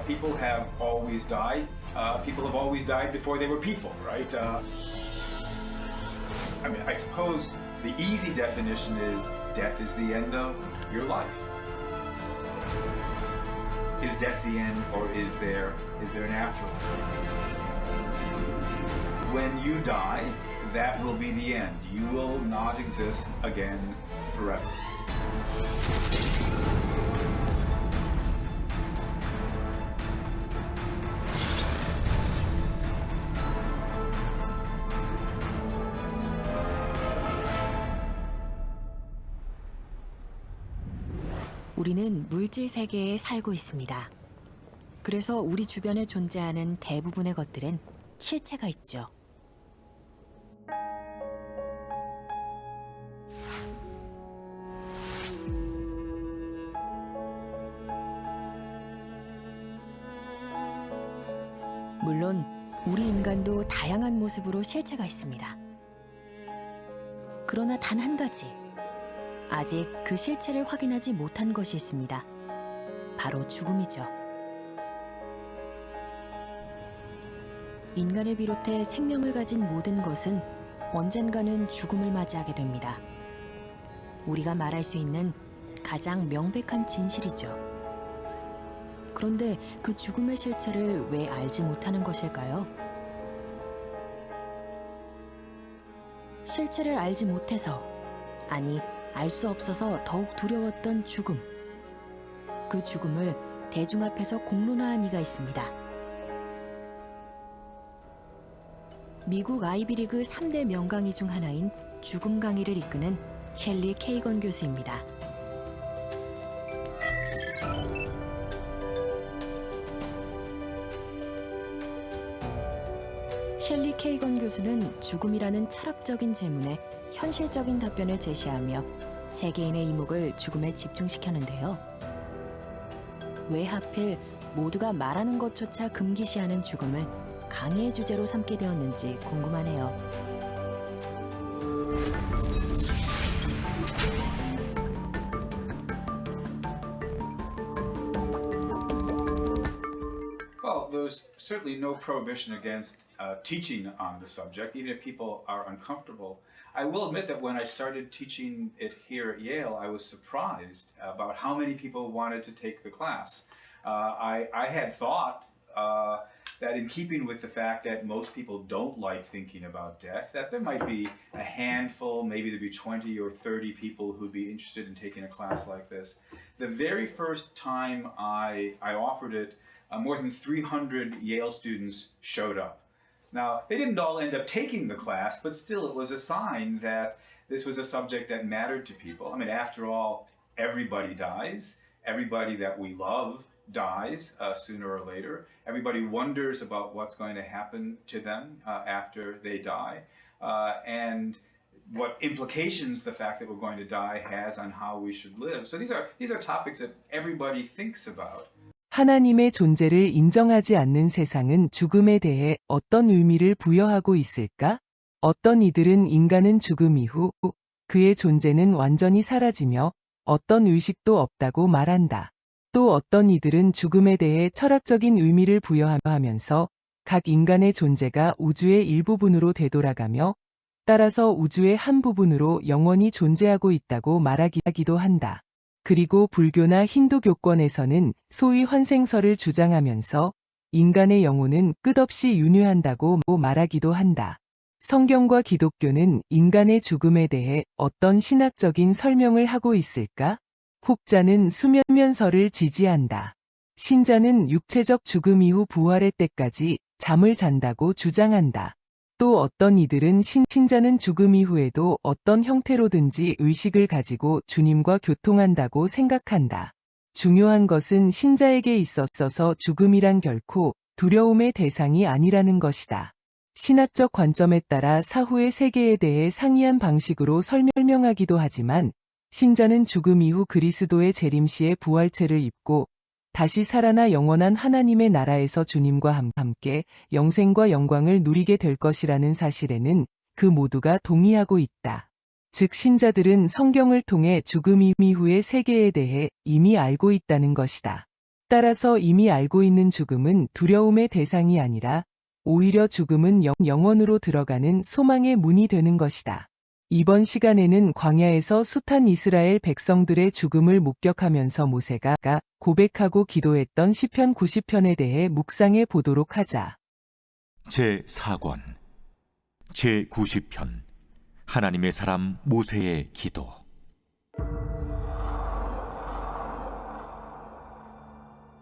People have always died. People have always died before they were people, right? I suppose the easy definition is death is the end of your life. Is death the end, or is there an afterlife? When you die, that will be the end. You will not exist again forever. 우리는 물질 세계에 살고 있습니다. 그래서 우리 주변에 존재하는 대부분의 것들은 실체가 있죠. 물론 우리 인간도 다양한 모습으로 실체가 있습니다. 그러나 단 한 가지, 아직 그 실체를 확인하지 못한 것이 있습니다. 바로 죽음이죠. 인간을 비롯해 생명을 가진 모든 것은 언젠가는 죽음을 맞이하게 됩니다. 우리가 말할 수 있는 가장 명백한 진실이죠. 그런데 그 죽음의 실체를 왜 알지 못하는 것일까요? 실체를 알지 못해서, 아니, 알 수 없어서 더욱 두려웠던 죽음. 그 죽음을 대중 앞에서 공론화한 이가 있습니다. 미국 아이비리그 3대 명강의 중 하나인 죽음 강의를 이끄는 셸리 케이건 교수입니다. 셸리 케이건 교수는 죽음이라는 철학적인 질문에 현실적인 답변을 제시하며 세계인의 이목을 죽음에 집중시켰는데요. 왜 하필 모두가 말하는 것조차 금기시하는 죽음을 강의의 주제로 삼게 되었는지 궁금하네요. Well, there's certainly no prohibition against teaching on the subject, even if people are uncomfortable. I will admit that when I started teaching it here at Yale, I was surprised about how many people wanted to take the class. I had thought that in keeping with the fact that most people don't like thinking about death, that there might be a handful, maybe there'd be 20 or 30 people who'd be interested in taking a class like this. The very first time I offered it, more than 300 Yale students showed up. Now, they didn't all end up taking the class, but still it was a sign that this was a subject that mattered to people. I mean, after all, everybody dies. Everybody that we love dies sooner or later. Everybody wonders about what's going to happen to them after they die, and what implications the fact that we're going to die has on how we should live. So these are topics that everybody thinks about. 하나님의 존재를 인정하지 않는 세상은 죽음에 대해 어떤 의미를 부여하고 있을까? 어떤 이들은 인간은 죽음 이후 그의 존재는 완전히 사라지며 어떤 의식도 없다고 말한다. 또 어떤 이들은 죽음에 대해 철학적인 의미를 부여하면서 각 인간의 존재가 우주의 일부분으로 되돌아가며 따라서 우주의 한 부분으로 영원히 존재하고 있다고 말하기도 한다. 그리고 불교나 힌두교권에서는 소위 환생설을 주장하면서 인간의 영혼은 끝없이 윤회한다고 말하기도 한다. 성경과 기독교는 인간의 죽음에 대해 어떤 신학적인 설명을 하고 있을까? 혹자는 수면설을 지지한다. 신자는 육체적 죽음 이후 부활의 때까지 잠을 잔다고 주장한다. 또 어떤 이들은 신자는 죽음 이후에도 어떤 형태로든지 의식을 가지고 주님과 교통한다고 생각한다. 중요한 것은 신자에게 있어서 죽음이란 결코 두려움의 대상이 아니라는 것이다. 신학적 관점에 따라 사후의 세계에 대해 상이한 방식으로 설명하기도 하지만 신자는 죽음 이후 그리스도의 재림시에 부활체를 입고 다시 살아나 영원한 하나님의 나라에서 주님과 함께 영생과 영광을 누리게 될 것이라는 사실에는 그 모두가 동의하고 있다. 즉 신자들은 성경을 통해 죽음 이후의 세계에 대해 이미 알고 있다는 것이다. 따라서 이미 알고 있는 죽음은 두려움의 대상이 아니라 오히려 죽음은 영원으로 들어가는 소망의 문이 되는 것이다. 이번 시간에는 광야에서 숱한 이스라엘 백성들의 죽음을 목격하면서 모세가 고백하고 기도했던 시편 90편에 대해 묵상해 보도록 하자. 제4권 제90편 하나님의 사람 모세의 기도.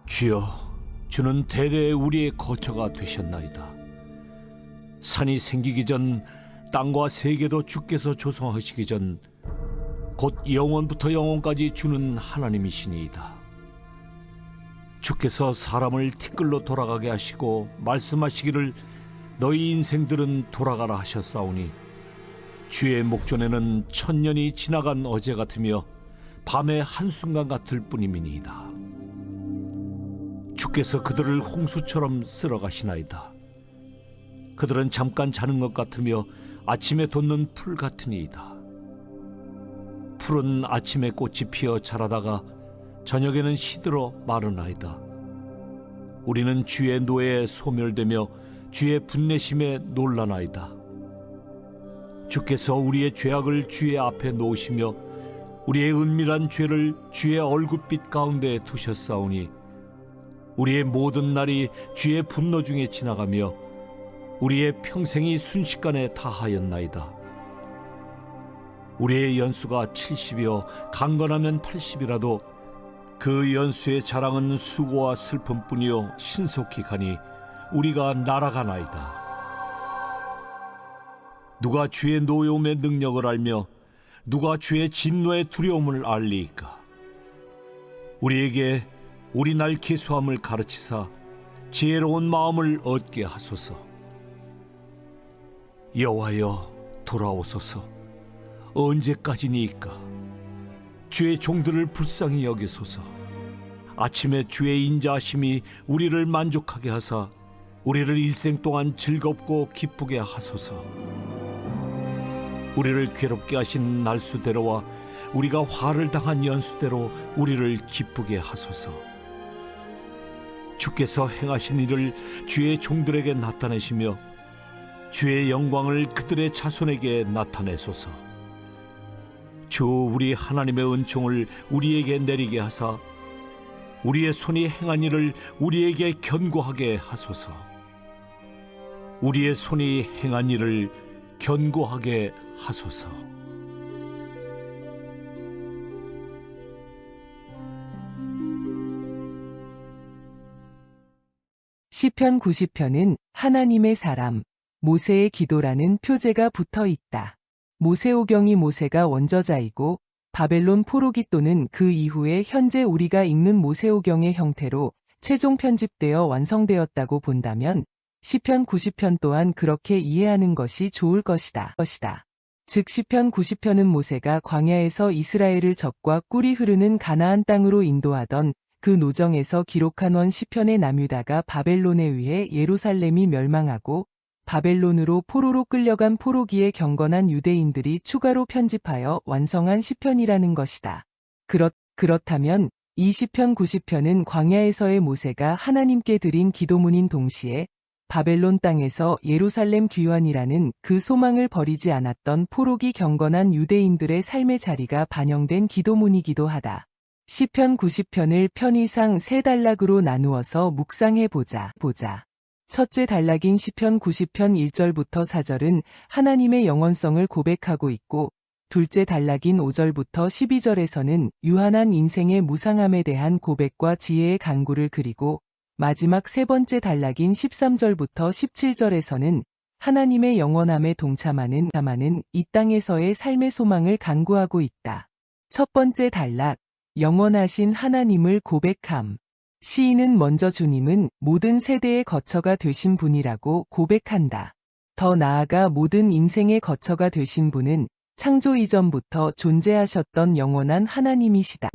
주여, 주는 대대 우리의 거처가 되셨나이다. 산이 생기기 전 땅과 세계도 주께서 조성하시기 전 곧 영원부터 영원까지 주는 하나님이시니이다. 주께서 사람을 티끌로 돌아가게 하시고 말씀하시기를 너희 인생들은 돌아가라 하셨사오니 주의 목전에는 천년이 지나간 어제 같으며 밤의 한순간 같을 뿐임이니이다. 주께서 그들을 홍수처럼 쓸어가시나이다. 그들은 잠깐 자는 것 같으며 아침에 돋는 풀 같으니이다. 풀은 아침에 꽃이 피어 자라다가 저녁에는 시들어 마르나이다. 우리는 주의 노에 소멸되며 주의 분내심에 놀라나이다. 주께서 우리의 죄악을 주의 앞에 놓으시며 우리의 은밀한 죄를 주의 얼굴빛 가운데 두셨사오니 우리의 모든 날이 주의 분노 중에 지나가며 우리의 평생이 순식간에 다하였나이다. 우리의 연수가 70이요 강건하면 80이라도 그 연수의 자랑은 수고와 슬픔뿐이요 신속히 가니 우리가 날아가나이다. 누가 주의 노여움의 능력을 알며 누가 주의 진노의 두려움을 알리이까? 우리에게 우리 날 기수함을 가르치사 지혜로운 마음을 얻게 하소서. 여호와여, 돌아오소서. 언제까지니이까? 주의 종들을 불쌍히 여기소서. 아침에 주의 인자하심이 우리를 만족하게 하사 우리를 일생 동안 즐겁고 기쁘게 하소서. 우리를 괴롭게 하신 날수대로와 우리가 화를 당한 연수대로 우리를 기쁘게 하소서. 주께서 행하신 일을 주의 종들에게 나타내시며 주의 영광을 그들의 자손에게 나타내소서. 주 우리 하나님의 은총을 우리에게 내리게 하사 우리의 손이 행한 일을 우리에게 견고하게 하소서. 우리의 손이 행한 일을 견고하게 하소서. 시편 90편은 하나님의 사람 모세의 기도라는 표제가 붙어 있다. 모세오경이 모세가 원저자이고 바벨론 포로기 또는 그 이후에 현재 우리가 읽는 모세오경의 형태로 최종 편집되어 완성되었다고 본다면 시편 90편 또한 그렇게 이해하는 것이 좋을 것이다. 즉 시편 90편은 모세가 광야에서 이스라엘을 적과 꿀이 흐르는 가나안 땅으로 인도하던 그 노정에서 기록한 원 시편의 남유다가 바벨론에 의해 예루살렘이 멸망하고 바벨론으로 포로로 끌려간 포로기에 경건한 유대인들이 추가로 편집하여 완성한 시편이라는 것이다. 그렇다면 이 시편 90편은 광야에서의 모세가 하나님께 드린 기도문인 동시에 바벨론 땅에서 예루살렘 귀환이라는 그 소망을 버리지 않았던 포로기 경건한 유대인들의 삶의 자리가 반영된 기도문이기도 하다. 시편 90편을 편의상 세 단락으로 나누어서 묵상해 보자. 첫째 단락인 시편 90편 1절부터 4절은 하나님의 영원성을 고백하고 있고 둘째 단락인 5절부터 12절에서는 유한한 인생의 무상함에 대한 고백과 지혜의 간구를 그리고 마지막 세 번째 단락인 13절부터 17절에서는 하나님의 영원함에 동참하는 이 땅에서의 삶의 소망을 간구하고 있다. 첫 번째 단락, 영원하신 하나님을 고백함. 시인은 먼저 주님은 모든 세대의 거처가 되신 분이라고 고백한다. 더 나아가 모든 인생의 거처가 되신 분은 창조 이전부터 존재하셨던 영원한 하나님이시다.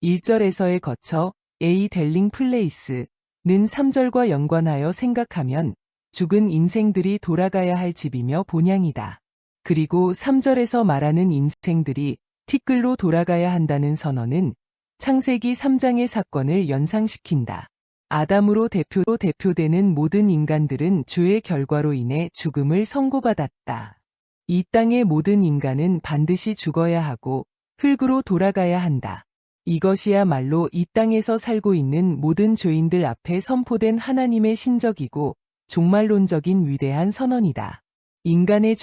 1절에서의 거처, A 델링 플레이스는 3절과 연관하여 생각하면 죽은 인생들이 돌아가야 할 집이며 본향이다. 그리고 3절에서 말하는 인생들이 티끌로 돌아가야 한다는 선언은 창세기 3장의 사건을 연상시킨다. 아담으로 대표되는 모든 인간들은 죄의 결과로 인해 죽음을 선고받았다. 이 땅의 모든 인간은 반드시 죽어야 하고 흙으로 돌아가야 한다. 이것이야말로 이 땅에서 살고 있는 모든 죄인들 앞에 선포된 하나님의 신적이고 종말론적인 위대한 선언이다. 인간의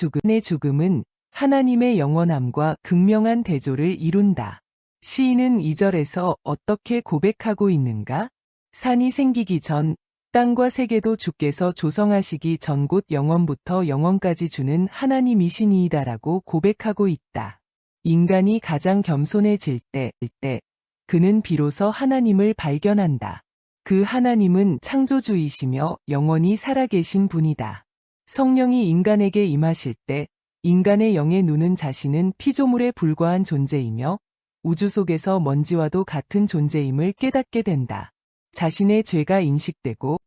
죽음은 하나님의 영원함과 극명한 대조를 이룬다. 시인은 2절에서 어떻게 고백하고 있는가? 산이 생기기 전, 땅과 세계도 주께서 조성하시기 전 곧 영원부터 영원까지 주는 하나님이시니이다라고 고백하고 있다. 인간이 가장 겸손해질 때, 그는 비로소 하나님을 발견한다. 그 하나님은 창조주이시며 영원히 살아계신 분이다. 성령이 인간에게 임하실 때, 인간의 영의 눈은 자신은 피조물에 불과한 존재이며 우주 속에서 먼지와도 같은 존재임을 깨닫게 된다. 자신의 죄가 인식되고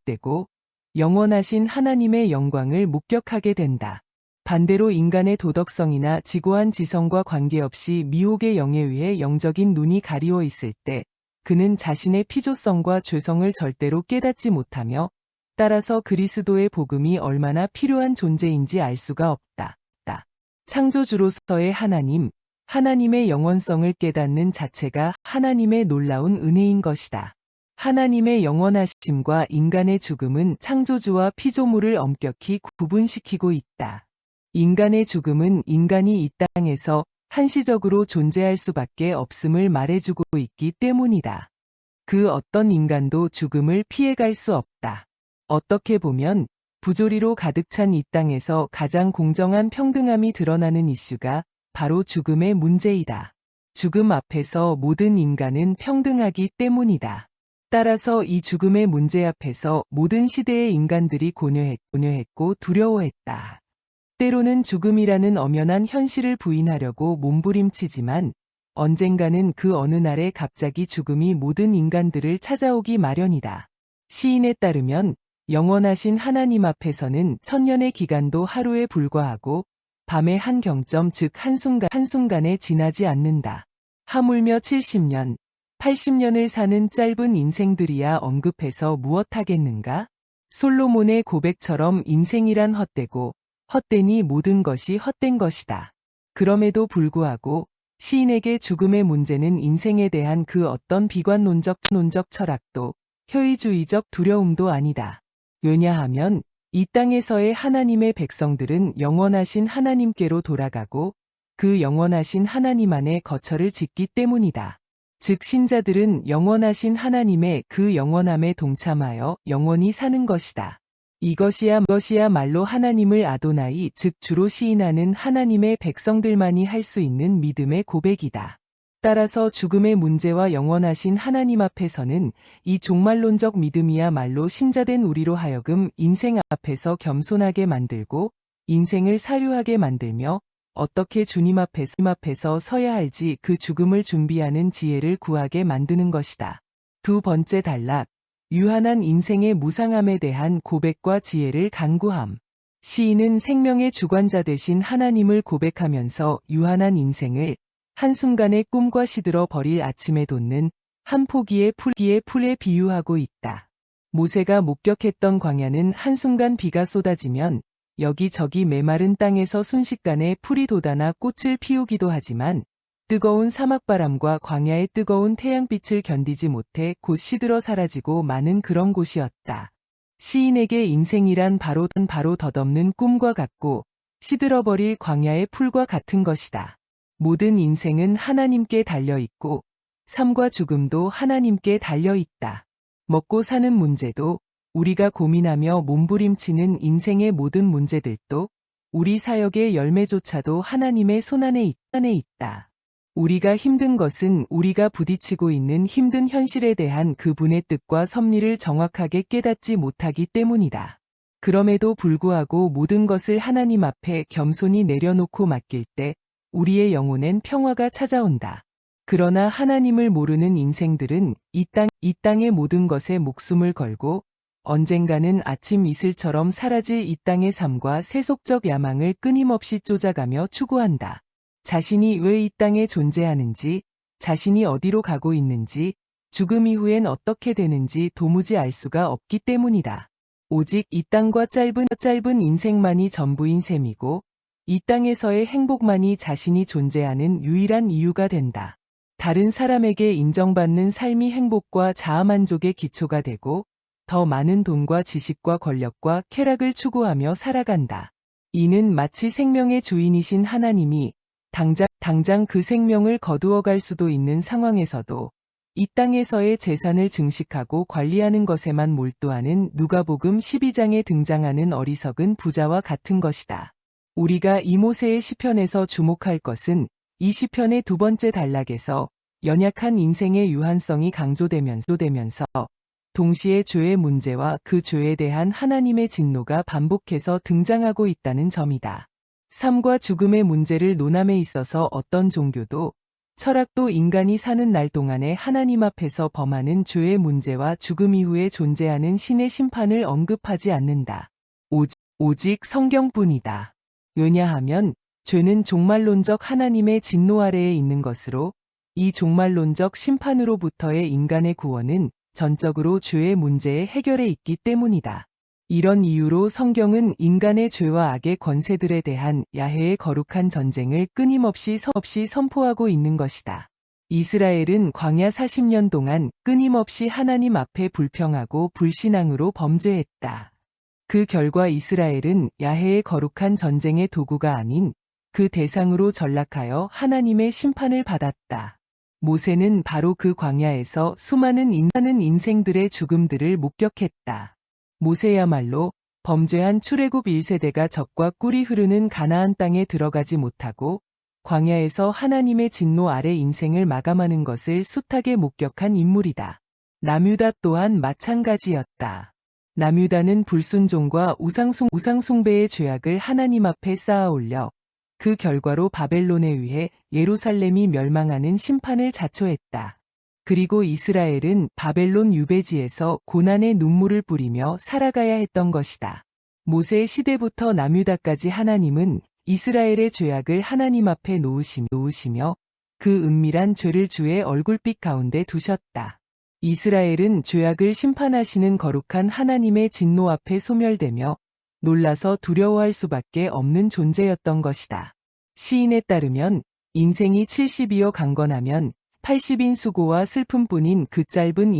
영원하신 하나님의 영광을 목격하게 된다. 반대로 인간의 도덕성이나 지고한 지성과 관계없이 미혹의 영에 의해 영적인 눈이 가리워 있을 때 그는 자신의 피조성과 죄성을 절대로 깨닫지 못하며 따라서 그리스도의 복음이 얼마나 필요한 존재인지 알 수가 없다. 창조주로서의 하나님의 영원성을 깨닫는 자체가 하나님의 놀라운 은혜인 것이다. 하나님의 영원하심과 인간의 죽음은 창조주와 피조물을 엄격히 구분시키고 있다. 인간의 죽음은 인간이 이 땅에서 한시적으로 존재할 수밖에 없음을 말해주고 있기 때문이다. 그 어떤 인간도 죽음을 피해갈 수 없다. 어떻게 보면 부조리로 가득 찬 이 땅에서 가장 공정한 평등함이 드러나는 이슈가 바로 죽음의 문제이다. 죽음 앞에서 모든 인간은 평등하기 때문이다. 따라서 이 죽음의 문제 앞에서 모든 시대의 인간들이 고뇌했고 두려워했다. 때로는 죽음이라는 엄연한 현실을 부인하려고 몸부림치지만 언젠가는 그 어느 날에 갑자기 죽음이 모든 인간들을 찾아오기 마련이다. 시인에 따르면 영원하신 하나님 앞에서는 천년의 기간도 하루에 불과하고 밤의 한 경점 즉 한순간에 지나지 않는다. 하물며 70년, 80년을 사는 짧은 인생들이야 언급해서 무엇하겠는가? 솔로몬의 고백처럼 인생이란 헛되고 헛되니 모든 것이 헛된 것이다. 그럼에도 불구하고 시인에게 죽음의 문제는 인생에 대한 그 어떤 비관론적 철학도 효의주의적 두려움도 아니다. 왜냐하면 이 땅에서의 하나님의 백성들은 영원하신 하나님께로 돌아가고 그 영원하신 하나님 안에 거처를 짓기 때문이다. 즉 신자들은 영원하신 하나님의 그 영원함에 동참하여 영원히 사는 것이다. 이것이야말로 하나님을 아도나이 즉 주로 시인하는 하나님의 백성들만이 할 수 있는 믿음의 고백이다. 따라서 죽음의 문제와 영원하신 하나님 앞에서는 이 종말론적 믿음이야말로 신자된 우리로 하여금 인생 앞에서 겸손하게 만들고 인생을 사유하게 만들며 어떻게 주님 앞에서 서야 할지 그 죽음을 준비하는 지혜를 구하게 만드는 것이다. 두 번째 단락, 유한한 인생의 무상함에 대한 고백과 지혜를 간구함. 시인은 생명의 주관자 되신 하나님을 고백하면서 유한한 인생을 한순간에 꿈과 시들어 버릴 아침에 돋는 한 포기의 풀에 비유하고 있다. 모세가 목격했던 광야는 한순간 비가 쏟아지면 여기저기 메마른 땅에서 순식간에 풀이 돋아나 꽃을 피우기도 하지만 뜨거운 사막바람과 광야의 뜨거운 태양빛을 견디지 못해 곧 시들어 사라지고 마는 그런 곳이었다. 시인에게 인생이란 바로 덧없는 꿈과 같고 시들어버릴 광야의 풀과 같은 것이다. 모든 인생은 하나님께 달려있고 삶과 죽음도 하나님께 달려있다. 먹고 사는 문제도 우리가 고민하며 몸부림치는 인생의 모든 문제들도 우리 사역의 열매조차도 하나님의 손안에 있다. 우리가 힘든 것은 우리가 부딪히고 있는 힘든 현실에 대한 그분의 뜻과 섭리를 정확하게 깨닫지 못하기 때문이다. 그럼에도 불구하고 모든 것을 하나님 앞에 겸손히 내려놓고 맡길 때 우리의 영혼엔 평화가 찾아온다. 그러나 하나님을 모르는 인생들은 이 땅의 모든 것에 목숨을 걸고 언젠가는 아침 이슬처럼 사라질 이 땅의 삶과 세속적 야망을 끊임없이 쫓아가며 추구한다. 자신이 왜 이 땅에 존재하는지, 자신이 어디로 가고 있는지, 죽음 이후엔 어떻게 되는지 도무지 알 수가 없기 때문이다. 오직 이 땅과 짧은 인생만이 전부인 셈이고, 이 땅에서의 행복만이 자신이 존재하는 유일한 이유가 된다. 다른 사람에게 인정받는 삶이 행복과 자아만족의 기초가 되고, 더 많은 돈과 지식과 권력과 쾌락을 추구하며 살아간다. 이는 마치 생명의 주인이신 하나님이 당장 그 생명을 거두어갈 수도 있는 상황에서도 이 땅에서의 재산을 증식하고 관리하는 것에만 몰두하는 누가복음 12장에 등장하는 어리석은 부자와 같은 것이다. 우리가 이 모세의 시편에서 주목할 것은 이 시편의 두 번째 단락에서 연약한 인생의 유한성이 강조되면서 동시에 죄의 문제와 그 죄에 대한 하나님의 진노가 반복해서 등장하고 있다는 점이다. 삶과 죽음의 문제를 논함에 있어서 어떤 종교도 철학도 인간이 사는 날 동안에 하나님 앞에서 범하는 죄의 문제와 죽음 이후에 존재하는 신의 심판을 언급하지 않는다. 오직 성경뿐이다. 왜냐하면 죄는 종말론적 하나님의 진노 아래에 있는 것으로 이 종말론적 심판으로부터의 인간의 구원은 전적으로 죄의 문제의 해결에 있기 때문이다. 이런 이유로 성경은 인간의 죄와 악의 권세들에 대한 야훼의 거룩한 전쟁을 끊임없이 선포하고 있는 것이다. 이스라엘은 광야 40년 동안 끊임없이 하나님 앞에 불평하고 불신앙으로 범죄했다. 그 결과 이스라엘은 야훼의 거룩한 전쟁의 도구가 아닌 그 대상으로 전락하여 하나님의 심판을 받았다. 모세는 바로 그 광야에서 수많은 인생들의 죽음들을 목격했다. 모세야말로 범죄한 출애굽 1세대가 젖과 꿀이 흐르는 가나안 땅에 들어가지 못하고 광야에서 하나님의 진노 아래 인생을 마감하는 것을 숱하게 목격한 인물이다. 남유다 또한 마찬가지였다. 남유다는 불순종과 우상숭배의 죄악을 하나님 앞에 쌓아올려 그 결과로 바벨론에 의해 예루살렘이 멸망하는 심판을 자초했다. 그리고 이스라엘은 바벨론 유배지에서 고난의 눈물을 뿌리며 살아가야 했던 것이다. 모세 시대부터 남유다까지 하나님은 이스라엘의 죄악을 하나님 앞에 놓으시며 그 은밀한 죄를 주의 얼굴빛 가운데 두셨다. 이스라엘은 죄악을 심판하시는 거룩한 하나님의 진노 앞에 소멸되며 놀라서 두려워할 수밖에 없는 존재였던 것이다. 시인에 따르면 인생이 70이여 강건하면 80인 수고와 슬픔뿐인 그 짧은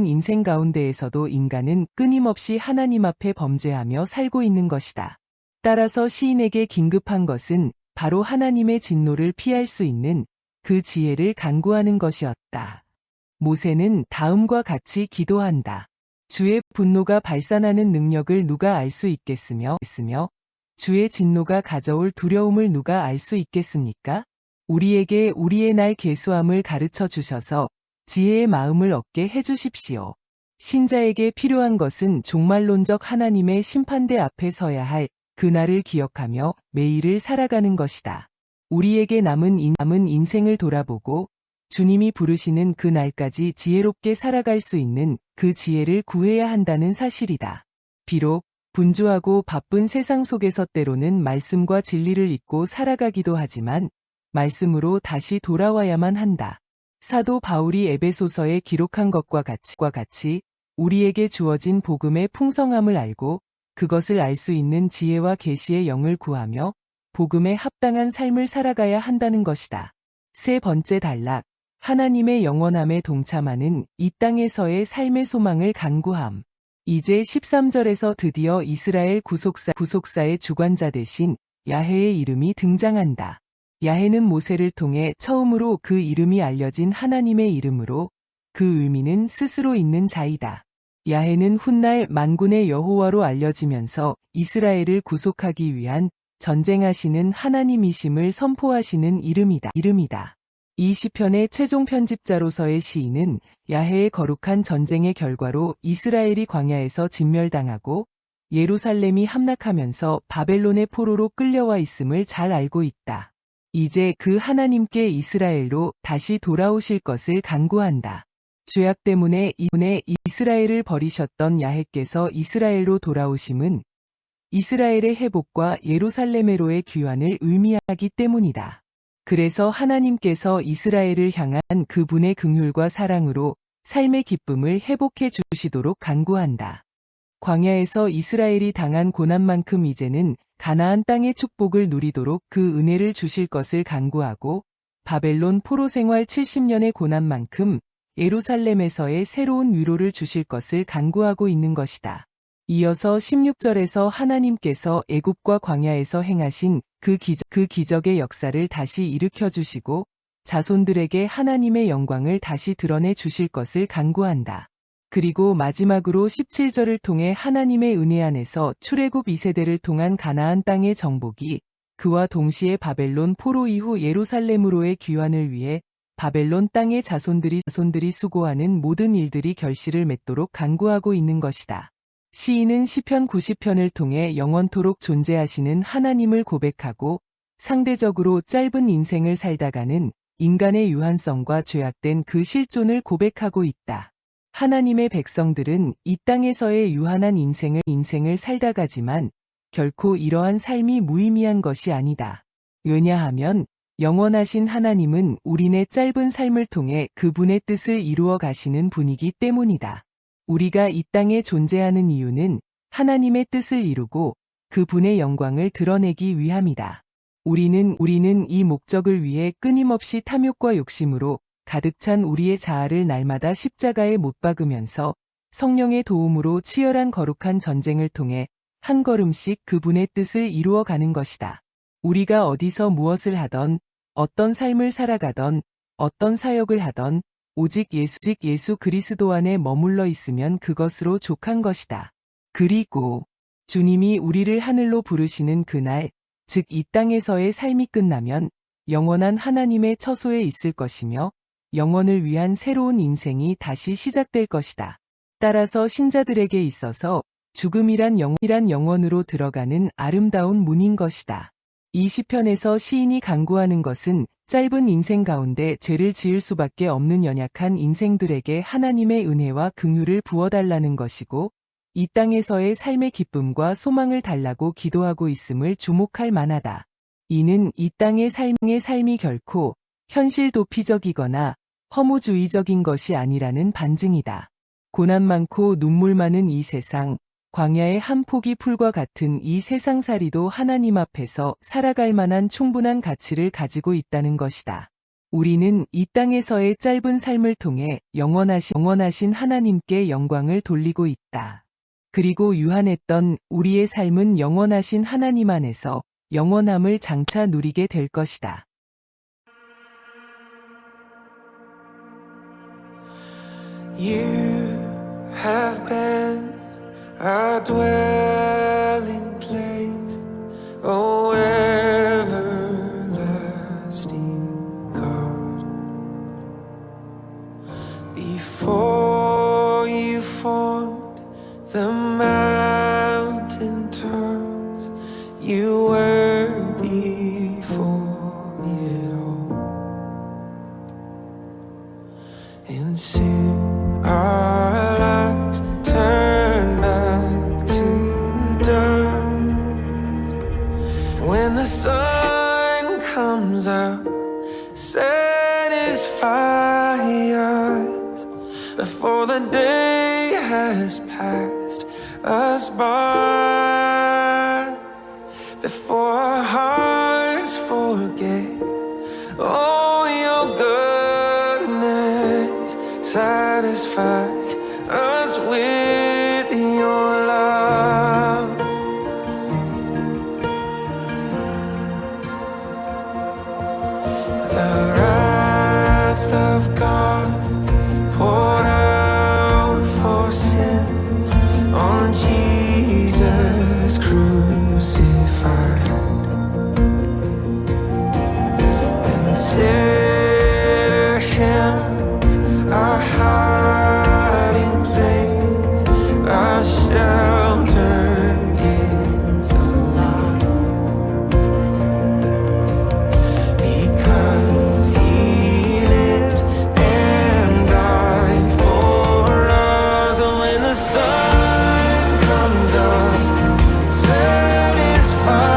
인생 가운데에서도 인간은 끊임없이 하나님 앞에 범죄하며 살고 있는 것이다. 따라서 시인에게 긴급한 것은 바로 하나님의 진노를 피할 수 있는 그 지혜를 간구하는 것이었다. 모세는 다음과 같이 기도한다. 주의 분노가 발산하는 능력을 누가 알 수 있겠으며 주의 진노가 가져올 두려움을 누가 알 수 있겠습니까? 우리에게 우리의 날 계수함을 가르쳐 주셔서 지혜의 마음을 얻게 해주십시오. 신자에게 필요한 것은 종말론적 하나님의 심판대 앞에 서야 할 그날을 기억하며 매일을 살아가는 것이다. 우리에게 남은 인생을 돌아보고 주님이 부르시는 그 날까지 지혜롭게 살아갈 수 있는 그 지혜를 구해야 한다는 사실이다. 비록 분주하고 바쁜 세상 속에서 때로는 말씀과 진리를 잊고 살아가기도 하지만 말씀으로 다시 돌아와야만 한다. 사도 바울이 에베소서에 기록한 것과 같이 우리에게 주어진 복음의 풍성함을 알고 그것을 알 수 있는 지혜와 계시의 영을 구하며 복음에 합당한 삶을 살아가야 한다는 것이다. 세 번째 단락, 하나님의 영원함에 동참하는 이 땅에서의 삶의 소망을 간구함. 이제 13절에서 드디어 이스라엘 구속사의 주관자 대신 야훼의 이름이 등장한다. 야훼는 모세를 통해 처음으로 그 이름이 알려진 하나님의 이름으로 그 의미는 스스로 있는 자이다. 야훼는 훗날 만군의 여호와로 알려지면서 이스라엘을 구속하기 위한 전쟁하시는 하나님이심을 선포하시는 이름이다. 이 시편의 최종 편집자로서의 시인은 야훼의 거룩한 전쟁의 결과로 이스라엘이 광야에서 진멸당하고 예루살렘이 함락하면서 바벨론의 포로로 끌려와 있음을 잘 알고 있다. 이제 그 하나님께 이스라엘로 다시 돌아오실 것을 간구한다. 죄악 때문에 이스라엘을 버리셨던 야훼께서 이스라엘로 돌아오심은 이스라엘의 회복과 예루살렘으로의 귀환을 의미하기 때문이다. 그래서 하나님께서 이스라엘을 향한 그분의 긍휼과 사랑으로 삶의 기쁨을 회복해 주시도록 간구한다. 광야에서 이스라엘이 당한 고난만큼 이제는 가나안 땅의 축복을 누리도록 그 은혜를 주실 것을 간구하고 바벨론 포로 생활 70년의 고난만큼 예루살렘에서의 새로운 위로를 주실 것을 간구하고 있는 것이다. 이어서 16절에서 하나님께서 애굽과 광야에서 행하신 그 기적의 역사를 다시 일으켜 주시고 자손들에게 하나님의 영광을 다시 드러내 주실 것을 간구한다. 그리고 마지막으로 17절을 통해 하나님의 은혜 안에서 출애굽 2세대를 통한 가나안 땅의 정복이 그와 동시에 바벨론 포로 이후 예루살렘으로의 귀환을 위해 바벨론 땅의 자손들이 수고하는 모든 일들이 결실을 맺도록 간구하고 있는 것이다. 시인은 시편 90편을 통해 영원토록 존재하시는 하나님을 고백하고 상대적으로 짧은 인생을 살다가는 인간의 유한성과 죄악된 그 실존을 고백하고 있다. 하나님의 백성들은 이 땅에서의 유한한 인생을 살다가지만 결코 이러한 삶이 무의미한 것이 아니다. 왜냐하면 영원하신 하나님은 우리네 짧은 삶을 통해 그분의 뜻을 이루어 가시는 분이기 때문이다. 우리가 이 땅에 존재하는 이유는 하나님의 뜻을 이루고 그분의 영광을 드러내기 위함이다. 우리는 이 목적을 위해 끊임없이 탐욕과 욕심으로 가득 찬 우리의 자아를 날마다 십자가에 못 박으면서 성령의 도움으로 치열한 거룩한 전쟁을 통해 한 걸음씩 그분의 뜻을 이루어 가는 것이다. 우리가 어디서 무엇을 하던, 어떤 삶을 살아가던, 어떤 사역을 하던, 오직 예수 그리스도 안에 머물러 있으면 그것으로 족한 것이다. 그리고 주님이 우리를 하늘로 부르시는 그날, 즉 이 땅에서의 삶이 끝나면 영원한 하나님의 처소에 있을 것이며 영원을 위한 새로운 인생이 다시 시작될 것이다. 따라서 신자들에게 있어서 죽음이란 영원으로 들어가는 아름다운 문인 것이다. 이 시편에서 시인이 간구하는 것은 짧은 인생 가운데 죄를 지을 수밖에 없는 연약한 인생들에게 하나님의 은혜와 긍휼을 부어달라는 것이고 이 땅에서의 삶의 기쁨과 소망을 달라고 기도하고 있음을 주목할 만하다. 이는 이 땅의 삶이 결코 현실 도피적이거나 허무주의적인 것이 아니라는 반증이다. 고난 많고 눈물 많은 이 세상, 광야의 한 포기 풀과 같은 이 세상살이도 하나님 앞에서 살아갈 만한 충분한 가치를 가지고 있다는 것이다. 우리는 이 땅에서의 짧은 삶을 통해 영원하신 하나님께 영광을 돌리고 있다. 그리고 유한했던 우리의 삶은 영원하신 하나님 안에서 영원함을 장차 누리게 될 것이다. You have been a dwelling place, oh everlasting God. Before you formed the mountain tops, you were before it all, and soon our lives turn back to dust. When the sun comes up, satisfy us before the day has passed us by, before our hearts forget all your goodness. Satisfy us with your love. The wrath of God poured out for sin on Jesus crucified. Consider him our hiding place, our shelter is alive, because he lived and died for us. When the sun comes up, satisfy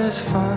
is fine.